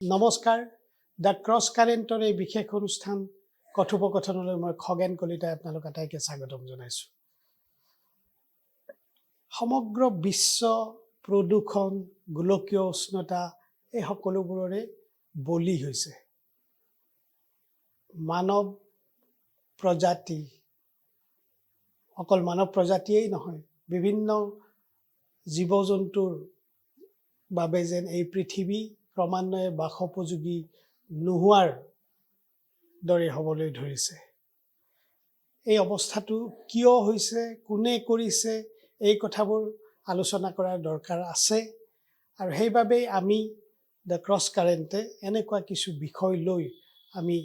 নমস্কাৰ the cross কাৰেণ্টৰ এই বিশেষ অনুষ্ঠান কথোপকথনলৈ মই খগেন কলিতাই আপোনালোক আটাইকে স্বাগতম জনাইছোঁ। সমগ্ৰ বিশ্ব প্ৰদূষণ, গোলকীয় উষ্ণতা এই সকলোবোৰৰে বলি হৈছে মানৱ প্ৰজাতি। অকল মানৱ প্ৰজাতিয়েই নহয়, বিভিন্ন জীৱ জন্তুৰ বাবে যেন এই পৃথিৱী ক্ৰমান্বয়ে বাসোপযোগী নোহোৱাৰ দৰে হ'বলৈ ধৰিছে। এই অৱস্থাটো কিয় হৈছে, কোনে কৰিছে, এই কথাবোৰ আলোচনা কৰাৰ দৰকাৰ আছে। আৰু সেইবাবেই আমি দ্য ক্ৰছ কাৰেণ্টে এনেকুৱা কিছু বিষয় লৈ আমি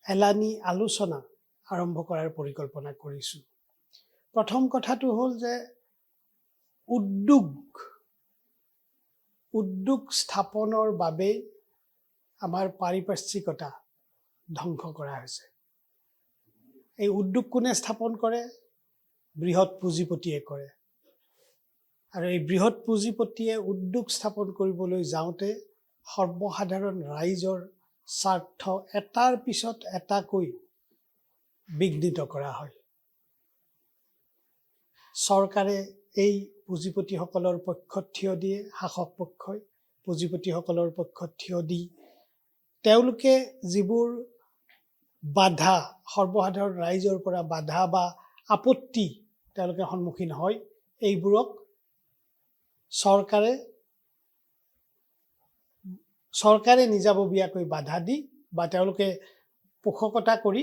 এলানি আলোচনা আৰম্ভ কৰাৰ পৰিকল্পনা কৰিছোঁ। প্ৰথম কথাটো হ'ল যে উদ্যোগ স্থাপনৰ বাবে আমাৰ পাৰিপাৰ্শ্বিকতা ধ্বংস কৰা হৈছে। এই উদ্যোগ কোনে স্থাপন কৰে? বৃহৎ পুঁজিপতিয়ে কৰে। আৰু এই বৃহৎ পুঁজিপতিয়ে উদ্যোগ স্থাপন কৰিবলৈ যাওঁতে সৰ্বসাধাৰণ ৰাইজৰ স্বাৰ্থ এটাৰ পিছত এটাকৈ বিঘ্নিত কৰা হয়। চৰকাৰে এই পুঁজিপতিসকলৰ পক্ষত থিয় দিয়ে, শাসক পক্ষই পুঁজিপতিসকলৰ পক্ষত থিয় দি তেওঁলোকে যিবোৰ বাধা, সৰ্বসাধাৰণ ৰাইজৰ পৰা বাধা বা আপত্তি তেওঁলোকে সন্মুখীন হয়, এইবোৰক চৰকাৰে নিজাববীয়াকৈ বাধা দি বা তেওঁলোকে পোষকতা কৰি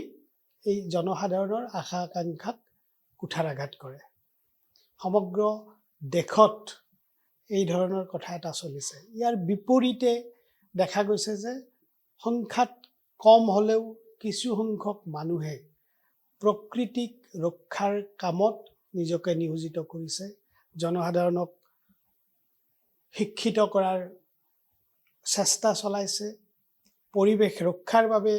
এই জনসাধাৰণৰ আশা আকাংক্ষাক কুঠাৰাঘাত কৰে। সমগ্ৰ দেশত এই ধৰণৰ কথা এটা চলিছে। ইয়াৰ বিপৰীতে দেখা গৈছে যে সংখ্যাত কম হ'লেও কিছু সংখ্যক মানুহে প্ৰকৃতিক ৰক্ষাৰ কামত নিজকে নিয়োজিত কৰিছে, জনসাধাৰণক শিক্ষিত কৰাৰ চেষ্টা চলাইছে, পৰিৱেশ ৰক্ষাৰ বাবে।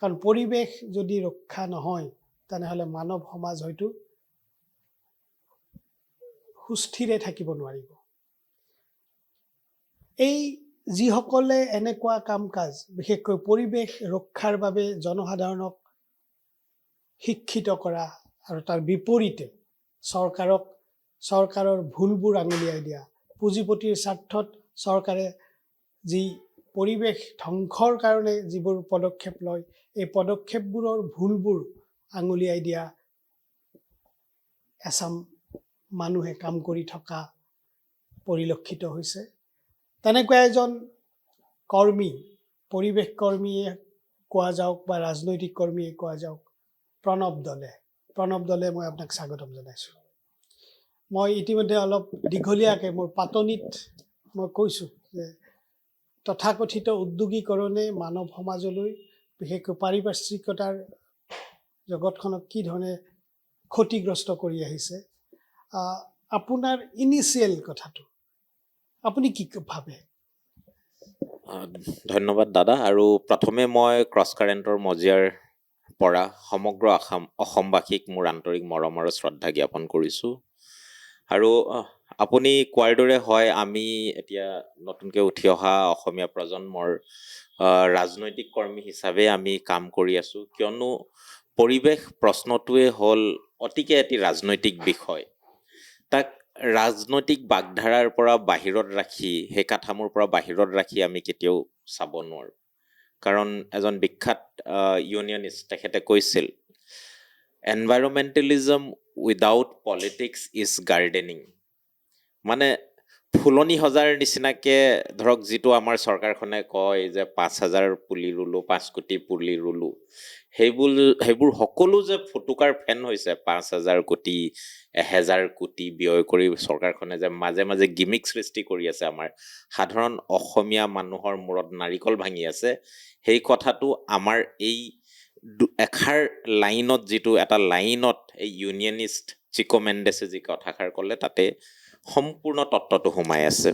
কাৰণ পৰিৱেশ যদি ৰক্ষা নহয়, তেনেহ'লে মানৱ সমাজ হয়তো সুস্থিৰে থাকিব নোৱাৰিব। এই যিসকলে এনেকুৱা কাম কাজ, বিশেষকৈ পৰিৱেশ ৰক্ষাৰ বাবে জনসাধাৰণক শিক্ষিত কৰা আৰু তাৰ বিপৰীতে চৰকাৰৰ ভুলবোৰ আঙুলিয়াই দিয়া, পুঁজিপতিৰ স্বাৰ্থত চৰকাৰে যি পৰিৱেশ ধ্বংসৰ কাৰণে যিবোৰ পদক্ষেপ লয়, এই পদক্ষেপবোৰৰ ভুলবোৰ আঙুলিয়াই দিয়া এচাম মানুহে কাম কৰি থকা পৰিলক্ষিত হৈছে। তেনেকুৱা এজন কৰ্মী, পৰিৱেশ কৰ্মীয়ে কোৱা যাওক বা ৰাজনৈতিক কৰ্মীয়ে কোৱা যাওক, প্ৰণৱ দলে মই আপোনাক স্বাগতম জনাইছোঁ। মই ইতিমধ্যে অলপ দীঘলীয়াকৈ মোৰ পাতনিত মই কৈছোঁ যে তথাকথিত উদ্যোগীকৰণে মানৱ সমাজলৈ, বিশেষকৈ পাৰিপাৰ্শ্বিকতাৰ জগতখনক কি ধৰণে ক্ষতিগ্ৰস্ত কৰি আহিছে। আপোনাৰ ইনিচিয়েল কথাটো আপুনি কি ভাবে? ধন্যবাদ দাদা। আৰু প্ৰথমে মই ক্ৰছ কাৰেণ্টৰ মজিয়াৰ পৰা সমগ্ৰ অসমবাসীক মোৰ আন্তৰিক মৰম আৰু শ্ৰদ্ধা জ্ঞাপন কৰিছোঁ। আৰু আপুনি কোৱাৰ দৰে হয়, আমি এতিয়া নতুনকৈ উঠি অহা অসমীয়া প্ৰজন্মৰ ৰাজনৈতিক কৰ্মী হিচাপে আমি কাম কৰি আছোঁ, কিয়নো পৰিৱেশ প্ৰশ্নটোৱে হ'ল অতিকে এটি ৰাজনৈতিক বিষয়। তাক ৰাজনৈতিক বাগধাৰাৰ পৰা বাহিৰত ৰাখি, সেই কাঠামোৰ পৰা বাহিৰত ৰাখি আমি কেতিয়াও চাব নোৱাৰোঁ। কাৰণ এজন বিখ্যাত ইউনিয়নিষ্ট তেখেতে কৈছিল, এনভাইৰমেণ্টেলিজম উইদাউট পলিটিক্স ইজ গাৰ্ডেনিং। মানে ফুলনি সজাৰ নিচিনাকৈ ধৰক, যিটো আমাৰ চৰকাৰখনে কয় যে 5,000 পুলি ৰুলোঁ, 5 কোটি পুলি ৰুলোঁ, সেইবোৰ সকলো যে ফুটুকাৰ ফেন হৈছে, 5,000 কোটি 1,000 কোটি ব্যয় কৰি চৰকাৰখনে যে মাজে মাজে গিমিক সৃষ্টি কৰি আছে, আমাৰ সাধাৰণ অসমীয়া মানুহৰ মূৰত নাৰিকল ভাঙি আছে, সেই কথাটো আমাৰ এই এষাৰ লাইনত, যিটো এটা লাইনত এই ইউনিয়নিষ্ট চিকো মেণ্ডেছে যি কথাষাৰ ক'লে, তাতে সম্পূৰ্ণ তত্ত্বটো সোমাই আছে।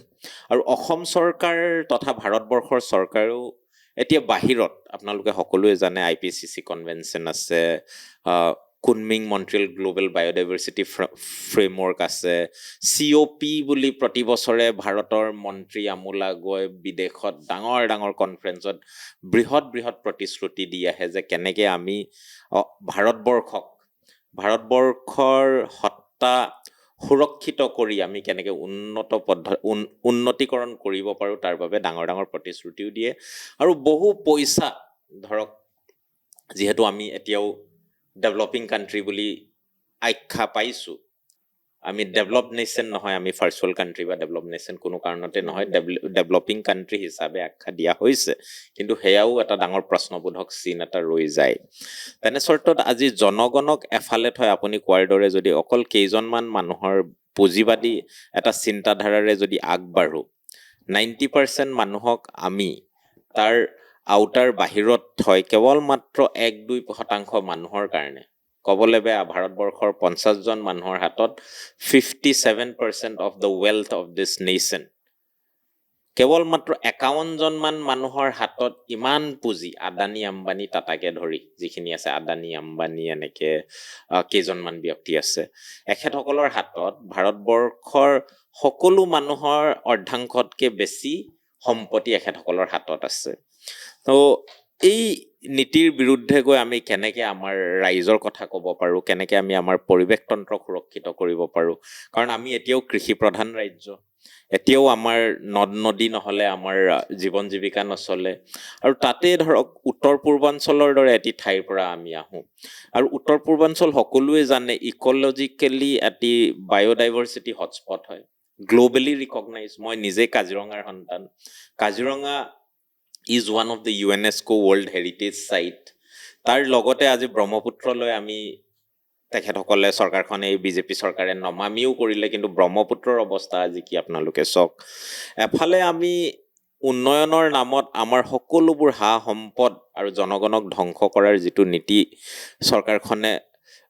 আৰু অসম চৰকাৰ তথা ভাৰতবৰ্ষৰ চৰকাৰেও এতিয়া বাহিৰত, আপোনালোকে সকলোৱে জানে IPCC কনভেনশ্যন আছে, কুনমিং মন্ট্ৰিয়েল গ্লোবেল বায়'ডাইভাৰ্চিটি ফ্ৰেমৱৰ্ক আছে, COP বুলি প্ৰতি বছৰে ভাৰতৰ মন্ত্ৰী আমোলা গৈ বিদেশত ডাঙৰ ডাঙৰ কনফাৰেন্সত বৃহৎ বৃহৎ প্ৰতিশ্ৰুতি দি আহে যে কেনেকৈ আমি ভাৰতবৰ্ষৰ সত্তা সুৰক্ষিত কৰি আমি কেনেকৈ উন্নতিকৰণ কৰিব পাৰোঁ তাৰ বাবে ডাঙৰ ডাঙৰ প্ৰতিশ্ৰুতিও দিয়ে। আৰু বহু পইচা ধৰক যিহেতু আমি এতিয়াও ডেভেলপিং কাণ্ট্ৰি বুলি আখ্যা পাইছোঁ, আমি ডেভেলপ নেশ্যন নহয়, আমি ফাৰ্ষ্ট ৱৰ্ল্ড কাণ্ট্ৰি বা ডেভেলপ নেশ্যন কোনো কাৰণতে নহয়, ডেভেলপিং কাণ্ট্ৰি হিচাপে আখ্যা দিয়া হৈছে, কিন্তু সেয়াও এটা ডাঙৰ প্ৰশ্নবোধক চিন এটা ৰৈ যায়। তেনে চৰ্তত আজি জনগণক এফালে থৈ আপুনি কোৱাৰ দৰে যদি অকল কেইজনমান মানুহৰ পুঁজিবাদী এটা চিন্তাধাৰাৰে যদি আগবাঢ়োঁ, 90% মানুহক আমি তাৰ আউটাৰ বাহিৰত থৈ কেৱল মাত্ৰ 1-2% মানুহৰ কাৰণে, ক'বলৈ বেয়া ভাৰতবৰ্ষৰ 50জন মানুহৰ হাতত 57% of the wealth of this nation, কেৱল মাত্ৰ 51জন মান মানুহৰ হাতত ইমান পুঁজি, আদানী আম্বানী টাটাকে ধৰি যিখিনি আছে, আদানী আম্বানী এনেকে কেইজনমান ব্যক্তি আছে, এখেতসকলৰ হাতত ভাৰতবৰ্ষৰ সকলো মানুহৰ অৰ্ধাংশতকৈ বেছি সম্পত্তি এখেতসকলৰ হাতত আছে। তো এই নীতিৰ বিৰুদ্ধে গৈ আমি কেনেকৈ আমাৰ ৰাইজৰ কথা ক'ব পাৰোঁ, কেনেকৈ আমি আমাৰ পৰিৱেশ তন্ত্ৰক সুৰক্ষিত কৰিব পাৰোঁ, কাৰণ আমি এতিয়াও কৃষি প্ৰধান ৰাজ্য, এতিয়াও আমাৰ নদ নদী নহ'লে আমাৰ জীৱন জীৱিকা নচলে। আৰু তাতে ধৰক উত্তৰ পূৰ্বাঞ্চলৰ দৰে এটি ঠাইৰ পৰা আমি আহোঁ, আৰু উত্তৰ পূৰ্বাঞ্চল সকলোৱে জানে ইক'লজিকেলি এটি বায়'ডাইভাৰ্চিটি হটস্পট হয়, গ্ল'বেলি ৰিকগনাইজ। মই নিজে কাজিৰঙাৰ সন্তান, Kaziranga is one of the UNESCO world heritage site. তাৰ লগতে আজি ব্ৰহ্মপুত্ৰলৈ আমি তেখেতসকলে চৰকাৰখনে, এই বিজেপি চৰকাৰে নমামিও কৰিলে, কিন্তু ব্ৰহ্মপুত্ৰৰ অৱস্থা আজি কি আপোনালোকে চাওক। এফালে আমি উন্নয়নৰ নামত আমাৰ সকলোবোৰ সা সম্পদ আৰু জনগণক ধ্বংস কৰাৰ যিটো নীতি চৰকাৰখনে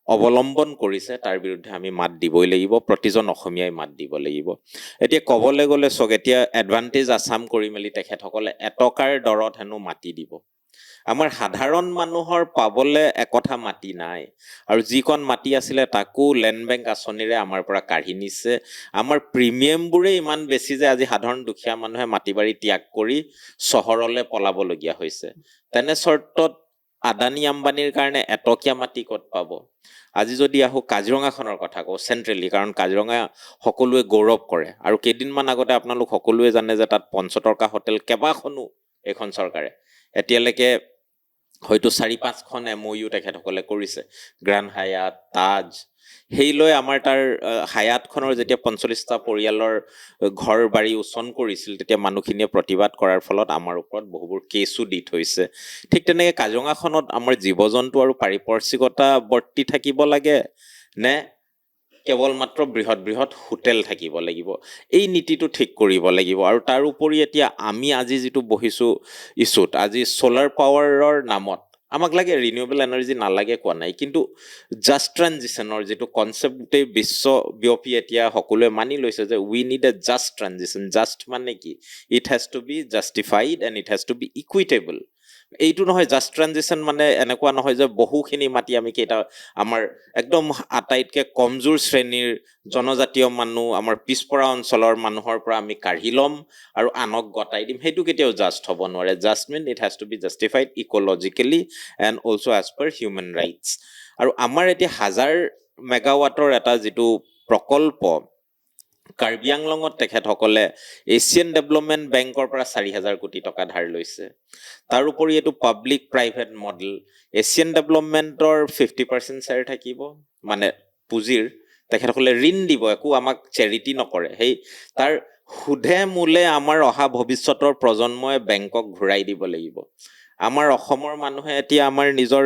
অৱলম্বন কৰিছে, তাৰ বিৰুদ্ধে আমি মাত দিবই লাগিব, প্ৰতিজন অসমীয়াই মাত দিব লাগিব। এতিয়া ক'বলৈ গ'লে চাওক, এতিয়া এডভান্টেজ আছাম কৰি মেলি তেখেতসকলে এটকাৰ দৰত হেনো মাটি দিব। আমাৰ সাধাৰণ মানুহৰ পাবলৈ একঠা মাটি নাই, আৰু যিকণ মাটি আছিলে তাকো লেণ্ড বেংক আঁচনিৰে আমাৰ পৰা কাঢ়ি নিছে। আমাৰ প্ৰিমিয়ামবোৰেই ইমান বেছি যে আজি সাধাৰণ দুখীয়া মানুহে মাটি বাৰী ত্যাগ কৰি চহৰলৈ পলাবলগীয়া হৈছে। তেনে চৰ্তত আদানী আম্বানীৰ কাৰণে এটকীয়া মাটি ক'ত পাব? আজি যদি আহোঁ কাজিৰঙাখনৰ কথা কওঁ চেণ্ট্ৰেলি, কাৰণ কাজিৰঙা সকলোৱে গৌৰৱ কৰে, আৰু কেইদিনমান আগতে আপোনালোক সকলোৱে জানে যে তাত পঞ্চতৰ্কা হোটেল কেইবাখনো এইখন চৰকাৰে এতিয়ালৈকে হয়তো 4-5খন MOU তেখেতসকলে কৰিছে, গ্ৰাণ্ড হায়াত, তাজ। সেইলৈ আমাৰ তাৰ হায়াতখনৰ যেতিয়া 45টা পৰিয়ালৰ ঘৰ বাৰী উচন কৰিছিল, তেতিয়া মানুহখিনিয়ে প্ৰতিবাদ কৰাৰ ফলত আমাৰ ওপৰত বহুবোৰ কেছো দি থৈছে। ঠিক তেনেকৈ কাজিৰঙাখনত আমাৰ জীৱ জন্তু আৰু পাৰিপাৰ্শ্বিকতা বৰ্তি থাকিব লাগে নে কেৱল মাত্ৰ বৃহৎ বৃহৎ হোটেল থাকিব লাগিব, এই নীতিটো ঠিক কৰিব লাগিব। আৰু তাৰ উপৰি এতিয়া আমি আজি যিটো বহিছোঁ ইছ্যুত, আজি ছ'লাৰ পাৱাৰৰ নামত আমাক লাগে ৰিনিউৱেবল এনাৰ্জি নালাগে কোৱা নাই, কিন্তু জাষ্ট ট্ৰানজিশ্যনৰ যিটো কনচেপ্ট গোটেই বিশ্বব্যাপী এতিয়া সকলোৱে মানি লৈছে যে we need a just transition. Just মানে কি? It has to be justified and it has to be equitable. এইটো নহয় জাষ্ট ট্ৰানজিশ্যন মানে এনেকুৱা নহয় যে বহুখিনি মাটি আমি আমাৰ একদম আটাইতকৈ কমজোৰ শ্ৰেণীৰ জনজাতীয় মানুহ, আমাৰ পিছপৰা অঞ্চলৰ মানুহৰ পৰা আমি কাঢ়ি ল'ম আৰু আনক গতাই দিম, সেইটো কেতিয়াও জাষ্ট হ'ব নোৱাৰে। Just mean it has to be justified ecologically and also' as per human rights. আৰু আমাৰ এতিয়া 1000 মেগাৱাটৰ এটা যিটো প্ৰকল্প কাৰ্বি আংলঙত তেখেতসকলে এছিয়ান ডেভেলপমেণ্ট বেংকৰ পৰা 4000 কোটি টকা ধাৰ লৈছে। তাৰোপৰি এইটো পাব্লিক প্ৰাইভেট মডেল, এছিয়ান ডেভেলপমেণ্টৰ 50% শ্বেয়াৰ থাকিব, মানে পুঁজিৰ তেখেতসকলে ঋণ দিব, একো আমাক চেৰিটি নকৰে। সেই তাৰ সুধে মূলে আমাৰ অহা ভৱিষ্যতৰ প্ৰজন্মই বেংকক ঘূৰাই দিব লাগিব। আমাৰ অসমৰ মানুহে এতিয়া আমাৰ নিজৰ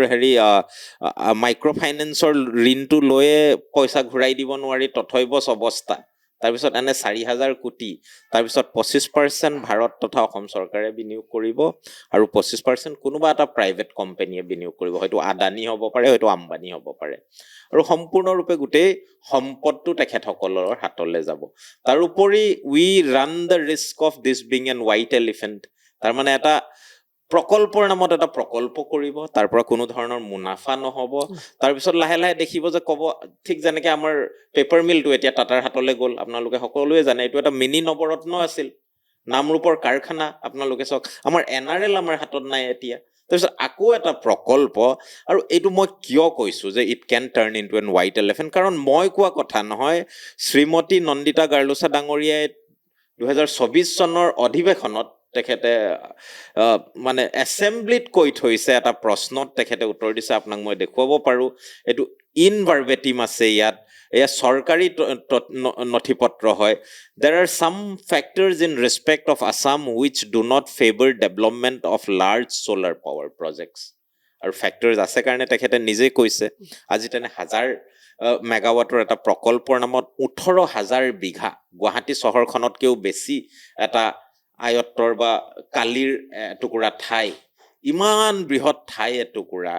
মাইক্ৰ' ফাইনেন্সৰ ঋণটো লৈয়ে পইচা ঘূৰাই দিব নোৱাৰি তথৈবচ অৱস্থা। তাৰপিছত এনে 4000 কোটি, তাৰপিছত 25% ভাৰত তথা অসম চৰকাৰে বিনিয়োগ কৰিব, আৰু 25% কোনোবা এটা প্ৰাইভেট কোম্পানীয়ে বিনিয়োগ কৰিব, হয়তো আদানী হ'ব পাৰে, হয়তো আম্বানী হ'ব পাৰে, আৰু সম্পূৰ্ণৰূপে গোটেই সম্পদটো তেখেতসকলৰ হাতলৈ যাব। তাৰোপৰি we run the risk of this being an white elephant. তাৰমানে এটা প্ৰকল্পৰ নামত এটা প্ৰকল্প কৰিব, তাৰ পৰা কোনো ধৰণৰ মুনাফা নহ'ব, তাৰপিছত লাহে লাহে দেখিব যে ক'ব, ঠিক যেনেকে আমাৰ পেপাৰ মিলটো এতিয়া টাটাৰ হাতলৈ গ'ল, আপোনালোকে সকলোৱে জানে এইটো এটা মিনি নৱৰত্ন আছিল, নামৰূপৰ কাৰখানা আপোনালোকে চাওক, আমাৰ NRL আমাৰ হাতত নাই এতিয়া, তাৰপিছত আকৌ এটা প্ৰকল্প। আৰু এইটো মই কিয় কৈছোঁ যে it can turn into an white elephant, কাৰণ মই কোৱা কথা নহয়, শ্ৰীমতী নন্দিতা গাৰ্লুছা ডাঙৰীয়াই 2024 চনৰ অধিৱেশনত তেখেতে মানে এছেম্বলিত কৈ থৈছে, এটা প্ৰশ্নত তেখেতে উত্তৰ দিছে, আপোনাক মই দেখুৱাব পাৰোঁ, এইটো ইন ভাৰ্বেটিম আছে ইয়াত, এয়া চৰকাৰী নথিপত্ৰ হয়। There are some factors in respect of Assam which do not favor development of large solar power projects. আৰু ফেক্টৰ্ছ আছে কাৰণে তেখেতে নিজে কৈছে, আজি তেনে 1000 মেগাৱাটৰ এটা প্ৰকল্পৰ নামত 18,000 বিঘা, গুৱাহাটী চহৰখনতকৈও বেছি এটা আয়ত্তৰ বা কালিৰ এটুকুৰা ঠাই, ইমান বৃহৎ ঠাই এটুকুৰা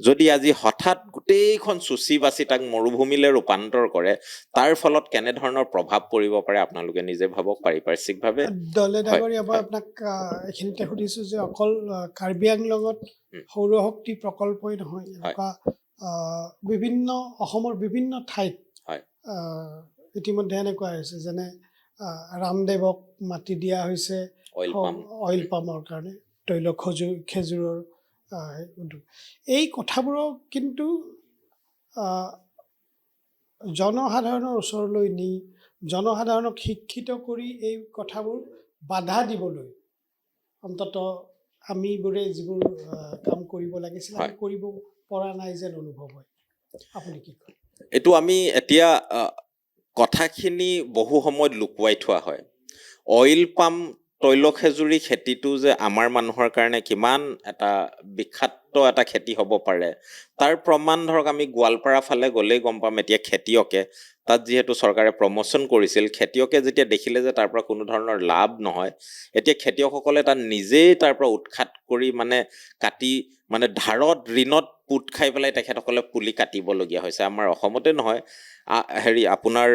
যদি আজি হঠাৎ গোটেইখন চুচি বাচি তাক মৰুভূমিলৈ ৰূপান্তৰ কৰে, তাৰ ফলত কেনেধৰণৰ প্ৰভাৱ পৰিব পাৰে আপোনালোকে নিজে ভাবক পাৰিপাৰ্শ্বিকভাৱে। দলে ডাঙৰীয়া, মই আপোনাক এইখিনিতে সুধিছোঁ যে অকল কাৰ্বি আংলঙত সৌৰশক্তি প্ৰকল্পই নহয়, এনেকুৱা বিভিন্ন অসমৰ বিভিন্ন ঠাইত ইতিমধ্যে এনেকুৱা হৈছে, যেনে ৰামদেৱক মাটি দিয়া হৈছে অইল পামৰ কাৰণে, তৈল খেজুৰৰ উদ্যোগ। এই কথাবোৰক কিন্তু জনসাধাৰণৰ ওচৰলৈ নি জনসাধাৰণক শিক্ষিত কৰি এই কথাবোৰ বাধা দিবলৈ অন্তত আমিবোৰে যিবোৰ কাম কৰিব লাগিছিল আমি কৰিব পৰা নাই যেন অনুভৱ হয়। আপুনি কি কয়? এইটো আমি এতিয়া কথাখিনি বহু সময়ত লুকুৱাই থোৱা হয়। অইল পাম, তৈল খেজুৰি খেতিটো যে আমাৰ মানুহৰ কাৰণে কিমান এটা বিখ্যাত এটা খেতি হ'ব পাৰে, তাৰ প্ৰমাণ ধৰক আমি গোৱালপাৰা ফালে গ'লেই গম পাম। এতিয়া খেতিয়কে তাত যিহেতু চৰকাৰে প্ৰমোশ্যন কৰিছিল, খেতিয়কে যেতিয়া দেখিলে যে তাৰ পৰা কোনো ধৰণৰ লাভ নহয়, এতিয়া খেতিয়কসকলে তাত নিজেই তাৰ পৰা উৎখাত কৰি মানে কাটি, মানে ধাৰত ঋণত পুত খাই পেলাই তেখেতসকলে পুলি কাটিবলগীয়া হৈছে। আমাৰ অসমতে নহয়, আপোনাৰ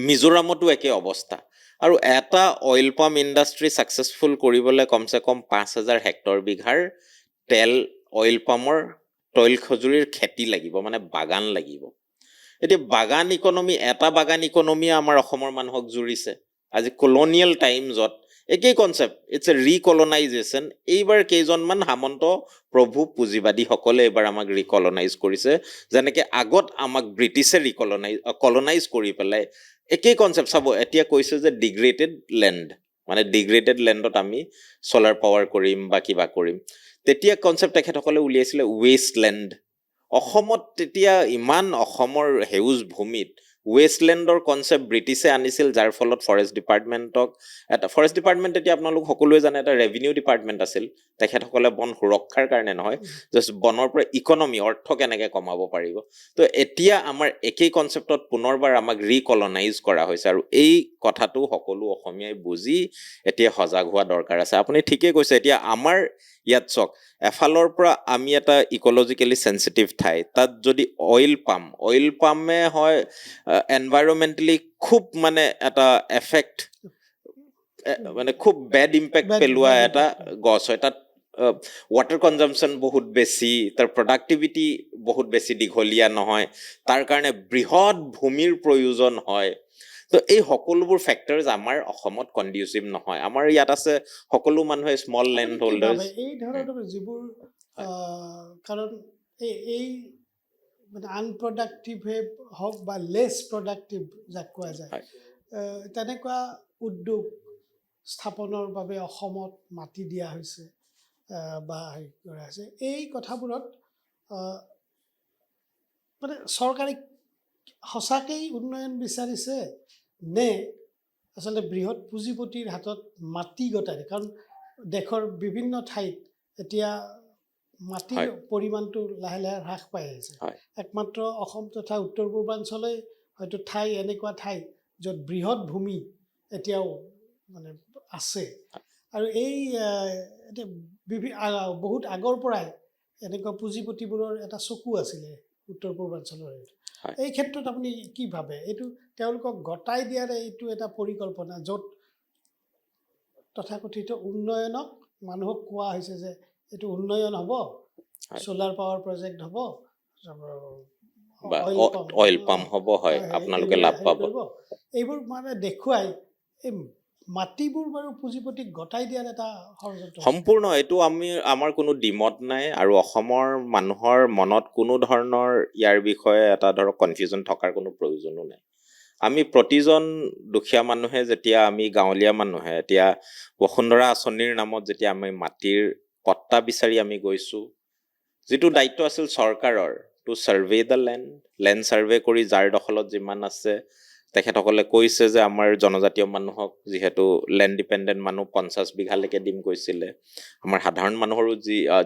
মিজোৰামতো একে অৱস্থা। আৰু এটা অইল পাম ইণ্ডাষ্ট্ৰী ছাকচেছফুল কৰিবলৈ কমচে কম 5,000 হেক্টৰ বিঘাৰ তেল অইল পামৰ তৈল খজুৰিৰ খেতি লাগিব, মানে বাগান লাগিব। এতিয়া বাগান ইকনমি, এটা বাগান ইকনমিয়ে আমাৰ অসমৰ মানুহক জুৰিছে। আজি কলনিয়েল টাইমছত একেই কনচেপ্ট, ইটছ এ ৰিকলনাইজেশ্যন। এইবাৰ কেইজনমান সামন্ত প্ৰভু পুঁজিবাদীসকলে এইবাৰ আমাক ৰিকলনাইজ কৰিছে, যেনেকৈ আগত আমাক ব্ৰিটিছে কলনাইজ কৰি পেলাই। একেই কনচেপ্ট চাব, এতিয়া কৈছে যে ডিগ্ৰেডেড লেণ্ড, মানে ডিগ্ৰেডেড লেণ্ডত আমি চলাৰ পাৱাৰ কৰিম বা কিবা কৰিম। তেতিয়া কনচেপ্ট তেখেতসকলে উলিয়াইছিলে ৱেষ্টলেণ্ড। অসমত তেতিয়া ইমান অসমৰ সেউজ ভূমিত ৱেষ্টলেণ্ডৰ কনচেপ্ট ব্ৰিটিছে আনিছিল, যাৰ ফলত ফৰেষ্ট ডিপাৰ্টমেণ্টক ফৰেষ্ট ডিপাৰ্টমেণ্ট এতিয়া আপোনালোক সকলোৱে জানে এটা ৰেভিনিউ ডিপাৰ্টমেণ্ট আছিল। তেখেতসকলে বন সুৰক্ষাৰ কাৰণে নহয়, জাষ্ট বনৰ পৰা ইকনমি, অৰ্থ কেনেকৈ কমাব পাৰিব। তো এতিয়া আমাৰ একেই কনচেপ্টত পুনৰবাৰ আমাক ৰিকলনাইজ কৰা হৈছে, আৰু এই কথাটো সকলো অসমীয়াই বুজি এতিয়া সজাগ হোৱা দৰকাৰ আছে। আপুনি ঠিকেই কৈছে। এতিয়া আমাৰ ইয়াত চাওক, এফালৰ পৰা আমি এটা ইকলজিকেলি চেঞ্চিটিভ ঠাই, তাত যদি অইল পামে হয় এনভাইৰমেণ্টেলি খুব মানে এটা এফেক্ট, মানে খুব বেড ইম্পেক্ট পেলোৱা এটা গছ হয়। তাত ৱাটাৰ কনজাম্পশ্যন বহুত বেছি, তাৰ প্ৰডাক্টিভিটি বহুত বেছি দীঘলীয়া নহয়, তাৰ কাৰণে বৃহৎ ভূমিৰ প্ৰয়োজন হয়। তো এই সকলোবোৰ ফেক্টৰ্ছ আমাৰ অসমত কণ্ডিউচিভ নহয়। আমাৰ ইয়াত আছে সকলো মানুহে স্মল লেণ্ড হোল্ডাৰ্ছ। এই ধৰণৰ যিবোৰ কাৰণ এই মানে আনপ্ৰডাক্টিভে হওক বা লেছ প্ৰডাক্টিভ যাক কোৱা যায়, তেনেকুৱা উদ্যোগ স্থাপনৰ বাবে অসমত মাটি দিয়া হৈছে বা হেৰি কৰা হৈছে। এই কথাবোৰত মানে চৰকাৰে সঁচাকেই উন্নয়ন বিচাৰিছে নে আচলতে বৃহৎ পুঁজিপতিৰ হাতত মাটি গতাই? কাৰণ দেশৰ বিভিন্ন ঠাইত এতিয়া মাটিৰ পৰিমাণটো লাহে লাহে হ্ৰাস পাই আহিছে। একমাত্ৰ অসম তথা উত্তৰ পূৰ্বাঞ্চলে হয়তো এনেকুৱা ঠাই য'ত বৃহৎ ভূমি এতিয়াও মানে আছে। আৰু এই এতিয়া বহুত আগৰ পৰাই এনেকুৱা পুঁজিপতিবোৰৰ এটা চকু আছিলে উত্তৰ পূৰ্বাঞ্চলৰ। এই ক্ষেত্ৰত আপুনি কি ভাবে? এইটো তেওঁলোকক গতাই দিয়াৰ এইটো এটা পৰিকল্পনা, য'ত তথাকথিত উন্নয়নক মানুহক কোৱা হৈছে যে এইটো উন্নয়ন হ'ব, সোলাৰ পাৱাৰ প্ৰজেক্ট হ'ব, বা অইল অইল পাম্প হ'ব, হয়, আপোনালোকে লাভ পাব। এইবোৰ মানে দেখুৱাই এই মাটিবোৰ বাৰু পুঁজিপতিক গতাই দিয়াৰ এটা ষড়যন্ত্ৰ। সম্পূৰ্ণ এইটো আমাৰ কোনো দ্বিমত নাই, আৰু অসমৰ মানুহৰ মনত কোনো ধৰণৰ ইয়াৰ বিষয়ে এটা ধৰক কনফিউজন থকাৰ কোনো প্ৰয়োজনো নাই। আমি প্ৰতিজন দুখীয়া মানুহে, যেতিয়া আমি গাঁৱলীয়া মানুহে এতিয়া বসুন্ধৰা আঁচনিৰ নামত যেতিয়া আমি মাটিৰ পট্টা বিচাৰি আমি গৈছোঁ, যিটো দায়িত্ব আছিল চৰকাৰৰ, to survey the land survey কৰি যাৰ দখলত যিমান আছে, তেখেতসকলে কৈছে যে আমাৰ জনজাতীয় মানুহক, যিহেতু লেণ্ড ডিপেণ্ডেণ্ট মানুহ 50 বিঘালৈকে দিম কৈছিলে, আমাৰ সাধাৰণ মানুহৰো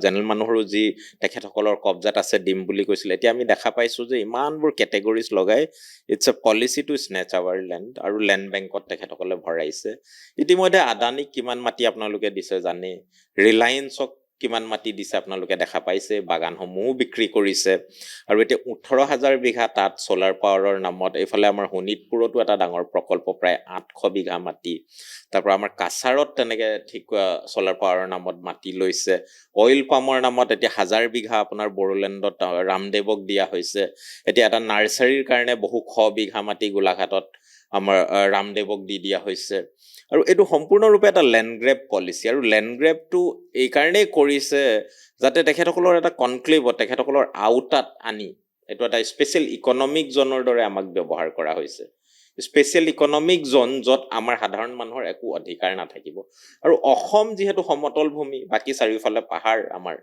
জেনেৰেল মানুহৰো যি তেখেতসকলৰ কব্জাত আছে দিম বুলি কৈছিলে। এতিয়া আমি দেখা পাইছোঁ যে ইমানবোৰ কেটেগৰিজ লগাই it's a policy to snatch our land, আৰু লেণ্ড বেংকত তেখেতসকলে ভৰাইছে। ইতিমধ্যে আদানীক কিমান মাটি আপোনালোকে দিছে জানে, ৰিলায়েন্সক কিমান মাটি দিছে আপোনালোকে দেখা পাইছে, বাগানসমূহো বিক্ৰী কৰিছে। আৰু এতিয়া 18,000 বিঘা তাত ছ'লাৰ পাৱাৰৰ নামত, এইফালে আমাৰ শোণিতপুৰতো এটা ডাঙৰ প্ৰকল্প, প্ৰায় 800 বিঘা মাটি, তাৰপৰা আমাৰ কাছাৰত তেনেকৈ ঠিক ছ'লাৰ পাৱাৰৰ নামত মাটি লৈছে। অইল পামৰ নামত এতিয়া 1000 বিঘা আপোনাৰ বড়োলেণ্ডত ৰামদেৱক দিয়া হৈছে। এতিয়া এটা নাৰ্চাৰীৰ কাৰণে বহু শ বিঘা মাটি গোলাঘাটত আমাৰ ৰামদেৱক দি দিয়া হৈছে। আৰু এইটো সম্পূৰ্ণৰূপে এটা লেণ্ডগ্ৰেব পলিচি, আৰু লেণ্ডগ্ৰেবটো এইকাৰণেই কৰিছে যাতে তেখেতসকলৰ এটা কনক্লেভত, তেখেতসকলৰ আওতাত আনি এইটো এটা স্পেচিয়েল ইকনমিক জ'নৰ দৰে আমাক ব্যৱহাৰ কৰা হৈছে। স্পেচিয়েল ইকনমিক জ'ন, য'ত আমাৰ সাধাৰণ মানুহৰ একো অধিকাৰ নাথাকিব। আৰু অসম যিহেতু সমতল ভূমি, বাকী চাৰিওফালে পাহাৰ আমাৰ,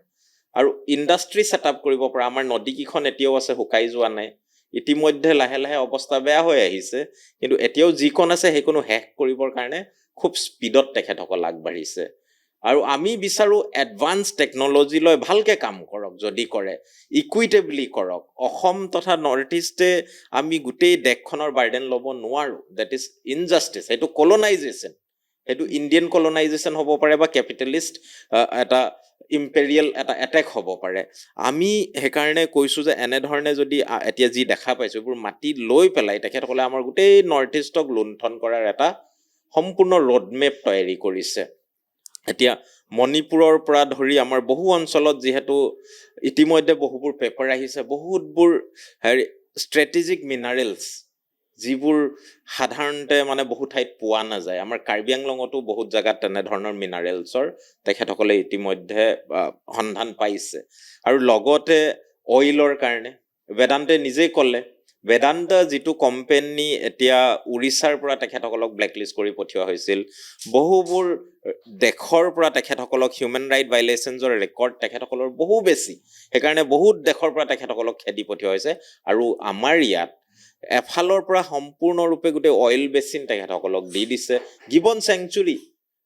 আৰু ইণ্ডাষ্ট্ৰী ছেটআপ কৰিব পৰা, আমাৰ নদীকেইখন এতিয়াও আছে, শুকাই যোৱা নাই। ইতিমধ্যে লাহে লাহে অৱস্থা বেয়া হৈ আহিছে, কিন্তু এতিয়াও যিকণ আছে সেইকণো শেষ কৰিবৰ কাৰণে খুব স্পীডত তেখেতসকল আগবাঢ়িছে। আৰু আমি বিচাৰোঁ এডভান্স টেকন'লজি লৈ ভালকৈ কাম কৰক, যদি কৰে ইকুইটেবলি কৰক। অসম তথা নৰ্থ ইষ্টে আমি গোটেই দেশখনৰ বাৰ্ডেন ল'ব নোৱাৰোঁ, ডেট ইজ ইনজাষ্টিছ। সেইটো কলনাইজেশ্যন, সেইটো ইণ্ডিয়ান কলনাইজেশ্যন হ'ব পাৰে, বা কেপিটেলিষ্ট এটা ইম্পেৰিয়েল এটা এটেক হ'ব পাৰে। আমি সেইকাৰণে কৈছোঁ যে এনেধৰণে যদি এতিয়া যি দেখা পাইছোঁ, এইবোৰ মাটি লৈ পেলাই তেখেতসকলে আমাৰ গোটেই নৰ্থ ইষ্টক লুণ্ঠন কৰাৰ এটা সম্পূৰ্ণ ৰোডমেপ তৈয়াৰী কৰিছে। এতিয়া মণিপুৰৰ পৰা ধৰি আমাৰ বহু অঞ্চলত যিহেতু ইতিমধ্যে বহুবোৰ পেপাৰ আহিছে, বহুতবোৰ ষ্ট্ৰেটেজিক মিনাৰেলছ, যিবোৰ সাধাৰণতে মানে বহু ঠাইত পোৱা নাযায়। আমাৰ কাৰ্বি আংলঙতো বহুত জেগাত তেনেধৰণৰ মিনাৰেলছৰ তেখেতসকলে ইতিমধ্যে সন্ধান পাইছে। আৰু লগতে অইলৰ কাৰণে বেদান্তে নিজেই ক'লে, বেদান্ত যিটো কোম্পানী এতিয়া উৰিষ্যাৰ পৰা তেখেতসকলক ব্লেকলিষ্ট কৰি পঠিওৱা হৈছিল, বহুবোৰ দেশৰ পৰা তেখেতসকলক হিউমেন ৰাইট ভাইলেশ্যনছৰ ৰেকৰ্ড তেখেতসকলৰ বহু বেছি, সেইকাৰণে বহুত দেশৰ পৰা তেখেতসকলক খেদি পঠিওৱা হৈছে। আৰু আমাৰ ইয়াত এফালৰ পৰা সম্পূৰ্ণৰূপে গোটেই অইল বেচিন তেখেতসকলক দি দিছে। গিবন চেংচুৰী,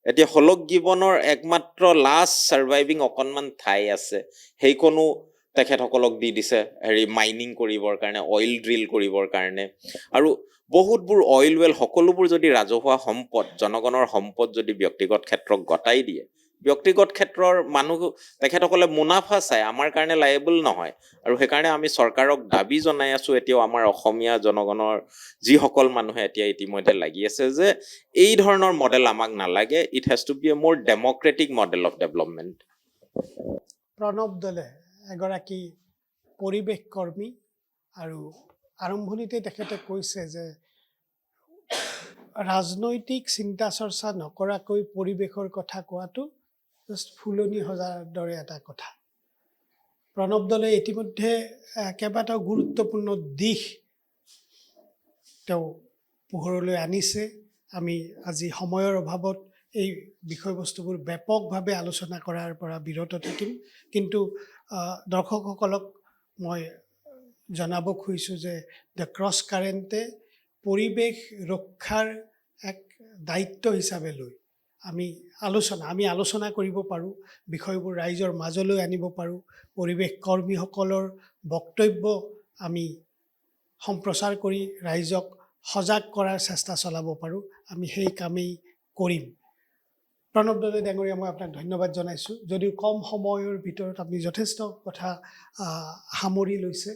এতিয়া হলক গিবনৰ একমাত্ৰ লাষ্ট ছাৰ্ভাইভিং অকণমান ঠাই আছে, সেইকণো তেখেতসকলক দি দিছে মাইনিং কৰিবৰ কাৰণে, অইল ড্ৰিল কৰিবৰ কাৰণে। আৰু বহুতবোৰ অইল ৱেল, সকলোবোৰ যদি ৰাজহুৱা সম্পদ, জনগণৰ সম্পদ যদি ব্যক্তিগত ক্ষেত্ৰক গতাই দিয়ে, ব্যক্তিগত ক্ষেত্ৰৰ মানুহ তেখেতসকলে মুনাফা চাই, আমাৰ কাৰণে লায়েবল নহয়। আৰু সেইকাৰণে আমি চৰকাৰক দাবী জনাই আছোঁ, এতিয়াও আমাৰ অসমীয়া জনগণৰ যিসকল মানুহে এতিয়া ইতিমধ্যে লাগি আছে, যে এই ধৰণৰ মডেল আমাক নালাগে। It has to B A মোৰ democratic model of development. Pranab দলে এগৰাকী পৰিৱেশ কৰ্মী, আৰু আৰম্ভণিতে তেখেতে কৈছে যে ৰাজনৈতিক চিন্তা চৰ্চা নকৰাকৈ পৰিৱেশৰ কথা কোৱাটো জাষ্ট ফুলনি সজাৰ দৰে এটা কথা। প্ৰণৱ দলে ইতিমধ্যে কেইবাটাও গুৰুত্বপূৰ্ণ দিশ তেওঁ পোহৰলৈ আনিছে। আমি আজি সময়ৰ অভাৱত এই বিষয়বস্তুবোৰ ব্যাপকভাৱে আলোচনা কৰাৰ পৰা বিৰত থাকিম, কিন্তু দৰ্শকসকলক মই জনাব খুজিছোঁ যে দ্য ক্ৰছ কাৰেণ্টে পৰিৱেশ ৰক্ষাৰ এক দায়িত্ব হিচাপে লৈ আমি আলোচনা কৰিব পাৰোঁ, বিষয়বোৰ ৰাইজৰ মাজলৈ আনিব পাৰোঁ, পৰিৱেশ কৰ্মীসকলৰ বক্তব্য আমি সম্প্ৰচাৰ কৰি ৰাইজক সজাগ কৰাৰ চেষ্টা চলাব পাৰোঁ। আমি সেই কামেই কৰিম। প্ৰণৱ দলে ডাঙৰীয়া, মই আপোনাক ধন্যবাদ জনাইছোঁ। যদিও কম সময়ৰ ভিতৰত আপুনি যথেষ্ট কথা সামৰি লৈছে,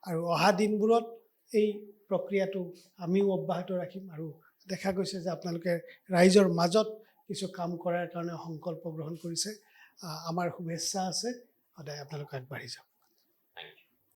আৰু অহা দিনবোৰত এই প্ৰক্ৰিয়াটো আমিও অব্যাহত ৰাখিম। আৰু দেখা গৈছে যে আপোনালোকে ৰাইজৰ মাজত কিছু কাম কৰাৰ কাৰণে সংকল্প গ্ৰহণ কৰিছে। আমাৰ শুভেচ্ছা আছে, সদায় আপোনালোক আগবাঢ়ি যাওক।